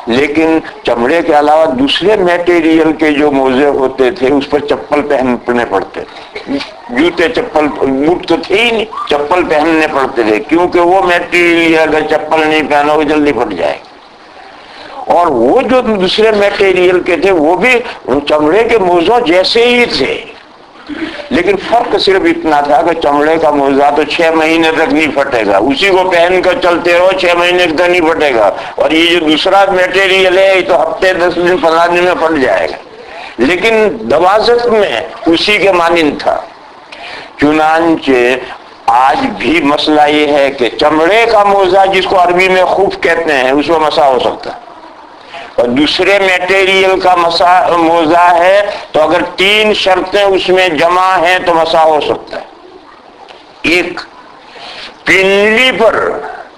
لیکن چمڑے کے علاوہ دوسرے میٹیریل کے جو موزے ہوتے تھے اس پر چپل پہننے پڑتے تھے. جوتے چپل بوٹ تو تھے ہی نہیں، چپل پہننے پڑتے تھے، کیونکہ وہ میٹیریل اگر چپل نہیں پہنو گے جلدی پھٹ جائے گا. اور وہ جو دوسرے میٹیریل کے تھے وہ بھی چمڑے کے موزوں جیسے ہی تھے، لیکن فرق صرف اتنا تھا کہ چمڑے کا موزہ تو 6 مہینے تک نہیں پھٹے گا، اسی کو پہن کر چلتے رہو 6 مہینے تک نہیں پھٹے گا. اور یہ جو دوسرا میٹیریل ہے یہ تو ہفتے 10 دن 15 دن میں پھٹ جائے گا. لیکن دوازت میں اسی کے مانند تھا. چنانچہ آج بھی مسئلہ یہ ہے کہ چمڑے کا موزہ جس کو عربی میں خف کہتے ہیں اس میں مسا ہو سکتا ہے، اور دوسرے میٹیریل کا موزہ ہے تو اگر 3 شرطیں اس میں جمع ہیں تو مسا ہو سکتا ہے. ایک، پنڈلی پر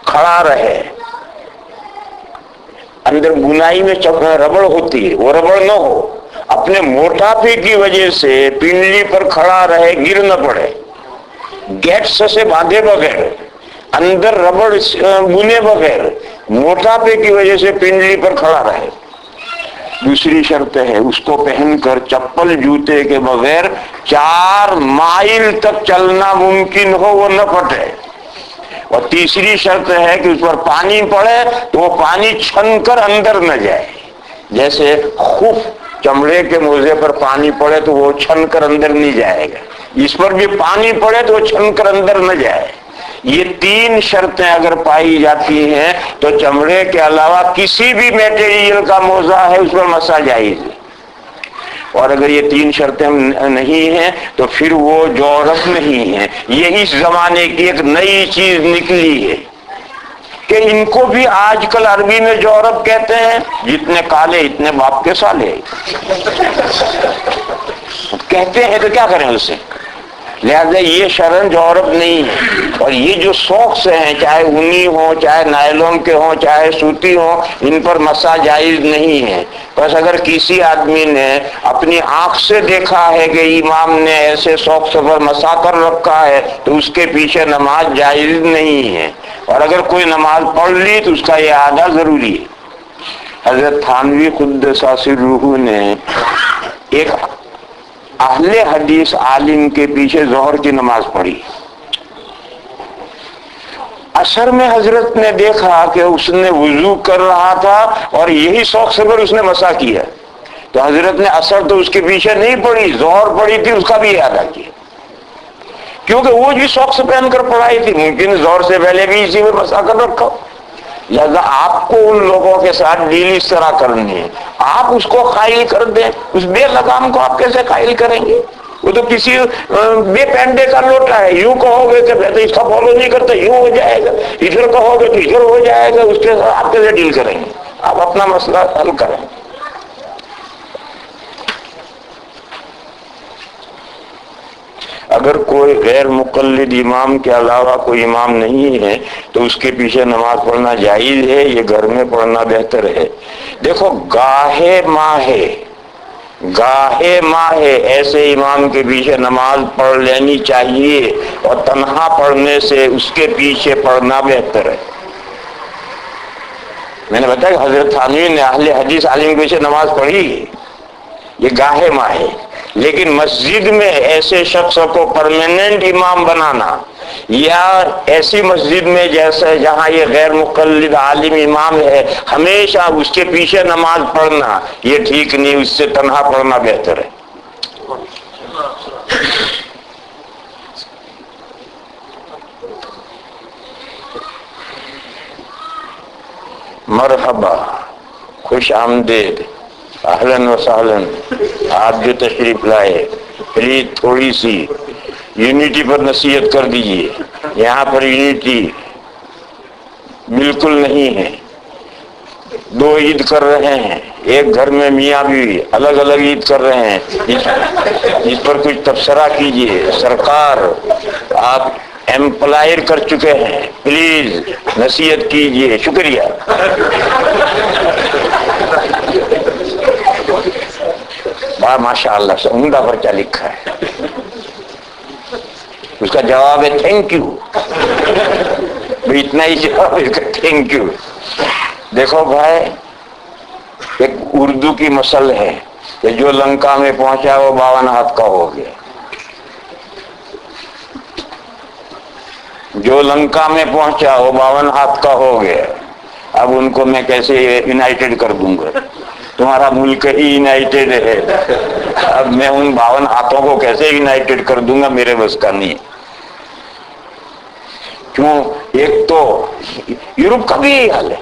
کھڑا رہے، اندر بنائی میں ربڑ ہوتی ہے، وہ ربڑ نہ ہو، اپنے موٹاپے کی وجہ سے پنڈلی پر کھڑا رہے، گر نہ پڑے، گیٹس سے باندھے بغیر، اندر ربڑ بنے بغیر، موٹاپے کی وجہ سے پنڈلی پر کھڑا رہے. دوسری شرط ہے اس کو پہن کر چپل جوتے کے بغیر 4 مائل تک چلنا ممکن ہو، وہ نہ پھٹے. اور تیسری شرط ہے کہ اس پر پانی پڑے تو وہ پانی چھن کر اندر نہ جائے. جیسے خف چمڑے کے موزے پر پانی پڑے تو وہ چھن کر اندر نہیں جائے گا، اس پر بھی پانی پڑے تو وہ چھن کر اندر نہ جائے. یہ 3 شرطیں اگر پائی جاتی ہیں تو چمڑے کے علاوہ کسی بھی میٹیریل کا موزہ ہے اس پر مسا جائز ہے. اور اگر یہ 3 شرطیں نہیں ہیں تو پھر وہ جورب نہیں ہے. یہی اس زمانے کی ایک نئی چیز نکلی ہے کہ ان کو بھی آج کل عربی میں جورب کہتے ہیں. جتنے کالے اتنے باپ کے سالے کہتے ہیں تو کیا کریں اس سے. لہذا یہ شرن جورب نہیں ہے. اور یہ جو سوکس ہیں چاہے اونی ہوں چاہے نائلون کے ہوں چاہے سوتی ہوں ان پر مسا جائز نہیں ہے. بس اگر کسی آدمی نے اپنی آنکھ سے دیکھا ہے کہ امام نے ایسے سوکس پر مسا کر رکھا ہے تو اس کے پیچھے نماز جائز نہیں ہے. اور اگر کوئی نماز پڑھ لی تو اس کا یہ اعادہ ضروری ہے. حضرت تھانوی قدس سرہ نے ایک اہل حدیث عالم کے پیچھے ظہر کی نماز پڑھی. عصر میں حضرت نے دیکھا کہ اس نے وضو کر رہا تھا اور یہی سوکس پر اس نے مسا کیا تو حضرت نے عصر تو اس کے پیچھے نہیں پڑھی، ظہر پڑھی تھی، اس کا بھی اعادہ کیا کیونکہ وہ جو سوکس پہن کر پڑھائی تھی ممکن ظہر سے پہلے بھی اسی میں مسا کر رکھا. لہذا آپ کو ان لوگوں کے ساتھ ڈیل اس طرح کرنی ہے. آپ اس کو قائل کر دیں، اس بے لگام کو آپ کیسے قائل کریں گے؟ وہ تو کسی بے پینڈے کا لوٹا ہے. یوں کہو گے کہ اس کا فالو نہیں کرتا یوں ہو جائے گا، ادھر کہو گے تو ادھر ہو جائے گا، اس کے ساتھ آپ کیسے ڈیل کریں گے؟ آپ اپنا مسئلہ حل کریں. اگر کوئی غیر مقلد امام کے علاوہ کوئی امام نہیں ہے تو اس کے پیچھے نماز پڑھنا جائز ہے، یہ گھر میں پڑھنا بہتر ہے. دیکھو گاہے ماہے ایسے امام کے پیچھے نماز پڑھ لینی چاہیے اور تنہا پڑھنے سے اس کے پیچھے پڑھنا بہتر ہے. میں نے بتایا کہ حضرت تھانوی نے اہل حدیث عالم کے پیچھے نماز پڑھی، یہ گاہے ماہے. لیکن مسجد میں ایسے شخص کو پرماننٹ امام بنانا یا ایسی مسجد میں جیسے جہاں یہ غیر مقلد عالم امام ہے ہمیشہ اس کے پیچھے نماز پڑھنا، یہ ٹھیک نہیں، اس سے تنہا پڑھنا بہتر ہے۔ مرحبا، خوش آمدید، اہلاً و سہلاً، آپ جو تشریف لائے، پلیز تھوڑی سی یونٹی پر نصیحت کر دیجئے۔ یہاں پر یونٹی بالکل نہیں ہے، دو عید کر رہے ہیں، ایک گھر میں میاں بیوی الگ الگ عید کر رہے ہیں، اس پر کچھ تبصرہ کیجئے۔ سرکار آپ امپلائر کر چکے ہیں، پلیز نصیحت کیجئے، شکریہ۔ ماشاء اللہ سے عمدہ پرچہ لکھا ہے، اس کا جواب ہے تھینک یو، اتنا ہی جواب اس کا تھینک یو۔ دیکھو بھائی، ایک اردو کی مثل ہے کہ جو لنکا میں پہنچا وہ 52 ہاتھ کا ہو گیا۔ جو لنکا میں پہنچا وہ 52 ہاتھ کا ہو گیا۔ اب ان کو میں کیسے یونائٹڈ کر دوں گا؟ تمہارا ملک ہی یونائٹڈ ہے، اب میں ان 52 ہاتھوں کو کیسے یونائٹڈ کر دوں گا؟ میرے بس کا نہیں۔ کیوں؟ ایک تو یورپ کا بھی یہی حال ہے،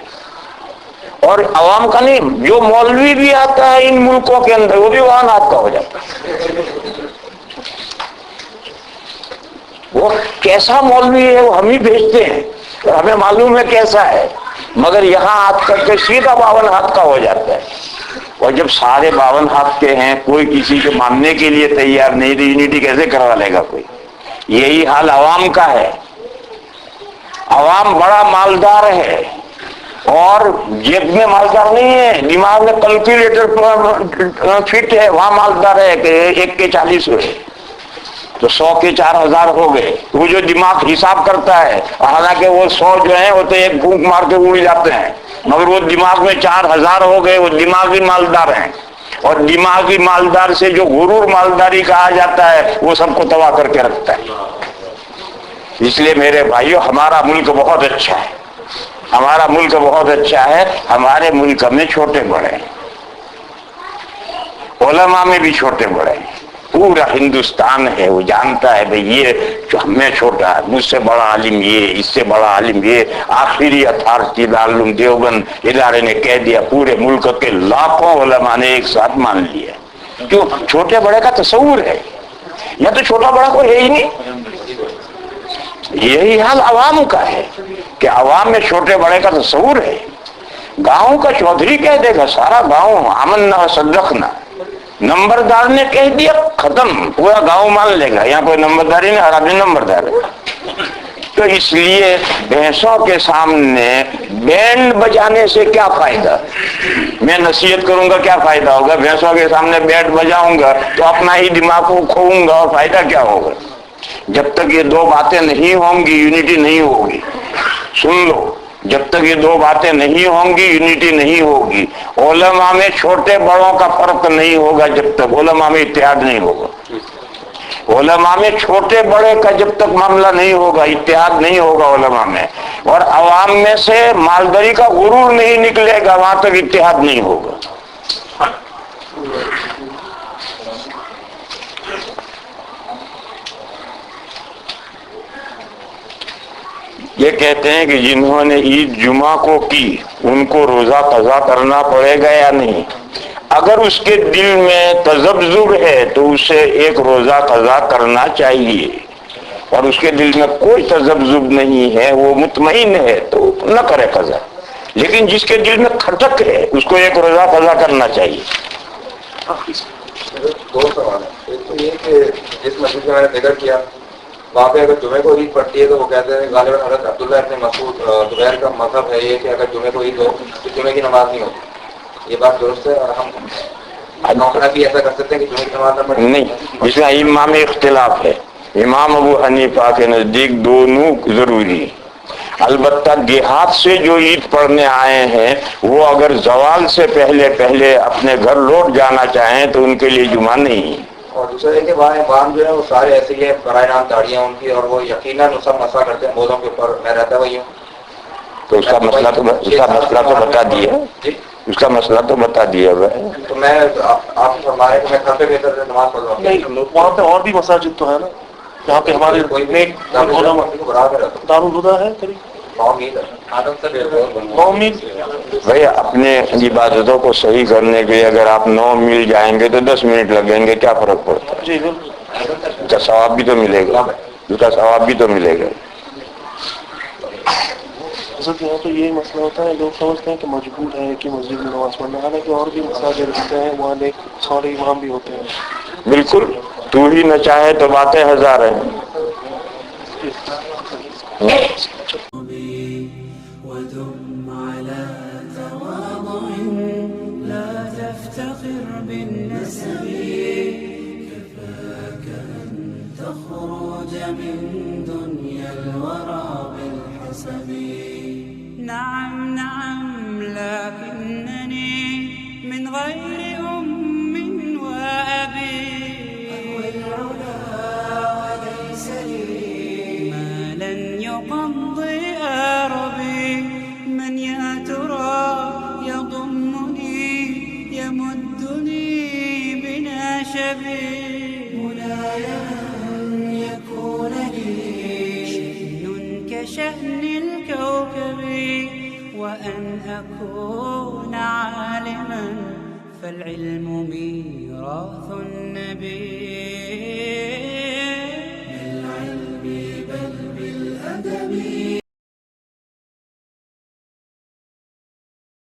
اور عوام کا نہیں، جو مولوی بھی آتا ہے ان ملکوں کے اندر وہ بھی 52 ہاتھ کا ہو جاتا ہے۔ وہ کیسا مولوی ہے وہ ہم ہی بھیجتے ہیں، ہمیں معلوم ہے کیسا ہے، مگر یہاں آ کر کے سیدھا 52 ہاتھ کا ہو جاتا ہے۔ اور جب سارے 52 ہاتھ کے ہیں، کوئی کسی کے ماننے کے لیے تیار نہیں، تو یونٹی کیسے کروا لے گا کوئی؟ یہی حال عوام کا ہے۔ عوام بڑا مالدار ہے اور جیب میں مالدار نہیں ہے، دماغ میں کیلکولیٹر فٹ ہے، وہاں مالدار ہے کہ 1 کے 40 ہوئے تو 100 کے 4000 ہو گئے۔ وہ جو دماغ حساب کرتا ہے، حالانکہ وہ 100 جو ہیں وہ تو ایک پھونک مار کے اڑ جاتے ہیں، مگر وہ دماغ میں 4000 ہو گئے، وہ دماغی مالدار ہیں۔ اور دماغی مالدار سے جو غرور مالداری کہا جاتا ہے وہ سب کو تباہ کر کے رکھتا ہے۔ اس لیے میرے بھائیو، ہمارا ملک بہت اچھا ہے، ہمارا ملک بہت اچھا ہے۔ ہمارے ملک میں چھوٹے بڑے علماء میں بھی چھوٹے بڑے، پورا ہندوستان ہے، وہ جانتا ہے بھئی یہ جو ہمیں چھوٹا ہے، مجھ سے بڑا عالم یہ، اس سے بڑا عالم یہ۔ آخری اتھارٹی دارالعلوم دیوبند ادارے نے کہہ دیا، پورے ملک کے لاکھوں علماء نے ایک ساتھ مان لیا۔ کیوں؟ چھوٹے بڑے کا تصور ہے، یا تو چھوٹا بڑا کوئی ہے ہی نہیں۔ یہی حال عوام کا ہے کہ عوام میں چھوٹے بڑے کا تصور ہے۔ گاؤں کا چودھری کہہ دے گا سارا گاؤں آمنا و صدقنا، نمبردار نے کہہ دیا ختم، پورا گاؤں مان لے گا، یہاں کوئی نمبرداری نہیں، ہر آدمی نمبردار ہے۔ تو اس لیے بھینسوں کے سامنے بینڈ بجانے سے کیا فائدہ؟ میں نصیحت کروں گا کیا فائدہ ہوگا؟ بھینسوں کے سامنے بینڈ بجاؤں گا تو اپنا ہی دماغ کو کھوؤں گا، اور فائدہ کیا ہوگا؟ جب تک یہ دو باتیں نہیں ہوں گی یونٹی نہیں ہوگی۔ سن لو، جب تک یہ دو باتیں نہیں ہوں گی یونٹی نہیں ہوگی۔ علماء میں چھوٹے بڑوں کا فرق نہیں ہوگا جب تک، علماء میں اتحاد نہیں ہوگا۔ علماء میں چھوٹے بڑے کا جب تک معاملہ نہیں ہوگا، اتحاد نہیں ہوگا علماء میں، اور عوام میں سے مالداری کا غرور نہیں نکلے گا، وہاں تک اتحاد نہیں ہوگا۔ یہ کہتے ہیں کہ جنہوں نے عید جمعہ کو کی ان کو روزہ قضا کرنا پڑے گا یا نہیں؟ اگر اس کے دل میں تذبذب ہے تو اسے ایک روزہ قضا کرنا چاہیے، اور اس کے دل میں کوئی تذبذب نہیں ہے، وہ مطمئن ہے تو نہ کرے قضا۔ لیکن جس کے دل میں کھٹک ہے اس کو ایک روزہ قضا کرنا چاہیے۔ دو سوال ہیں، ایک تو یہ کہ جس مسجد میں نے ذکر کیا وہاں پہ اگر جمعے کو عید پڑتی ہے تو وہ کہتے ہیں غالباً حضرت عبداللہ ابن مسعود زبیر کا مذہب ہے یہ کہ اگر جمعے کو عید ہو تو جمعے کی نماز نہیں ہوتی، یہ بات درست ہے؟ اور ہم بھی ایسا کر سکتے ہیں کہ جمعے کی نماز نہ پڑھیں؟ نہیں، اس میں امام اختلاف ہے۔ امام ابو حنیفہ کے نزدیک دونوں ضروری، البتہ دیہات سے جو عید پڑھنے آئے ہیں وہ اگر زوال سے پہلے اپنے گھر لوٹ جانا چاہیں تو ان کے لیے جمعہ نہیں، اور دوسرا ہے کہ وہاں امام جو ہے وہ سارے ایسے ہی ہے، برائے نام داڑیاں ان کی، اور وہ یقیناً سب مسئلہ کرتے ہیں موزوں کے اوپر. میں رہتا وہی ہوں. تو اس کا مسئلہ تو بتا دیا، اس کا مسئلہ تو بتا دیا ہے. تو میں آپ فرما رہے ہیں کہ میں گھر پہ بہتر سے نماز پڑھ رہا ہوں. نہیں، وہاں پہ اور بھی مساجد تو ہے نا جہاں پہ ہمارے دارالہدا ہے قریب 9 میل. بھائی اپنے عبادتوں کو صحیح کرنے کے لیے اگر آپ 9 میل جائیں گے تو 10 منٹ لگیں گے، کیا فرق پڑتا ہے؟ جی اس کا ثواب بھی تو ملے گا، اس کا ثواب بھی تو ملے گا. حضرت یہاں تو یہی مسئلہ ہوتا ہے، لوگ سمجھتے ہیں کہ مجبور ہے کہ مسجد میں نماز پڑھنا، حالانکہ اور بھی مساجد ہوتے ہیں وہاں ایک سارے امام بھی ہوتے ہیں. بالکل، تو ہی نہ چاہے تو باتیں ہزار ہیں. ودم على تواضع لا تفتخر بالنسب كفاك أن تخرج من دنيا الورى بالحسب. نعم نعم لكنني من غير أم وأبي أهوى العلا وليس لي ما لن يقضي ربي. من يا ترى يضمني يمدني بناشبي. مولاي أن يكون لي شأن كشأن الكوكب وأن أكون عالما فالعلم ميراث النبي.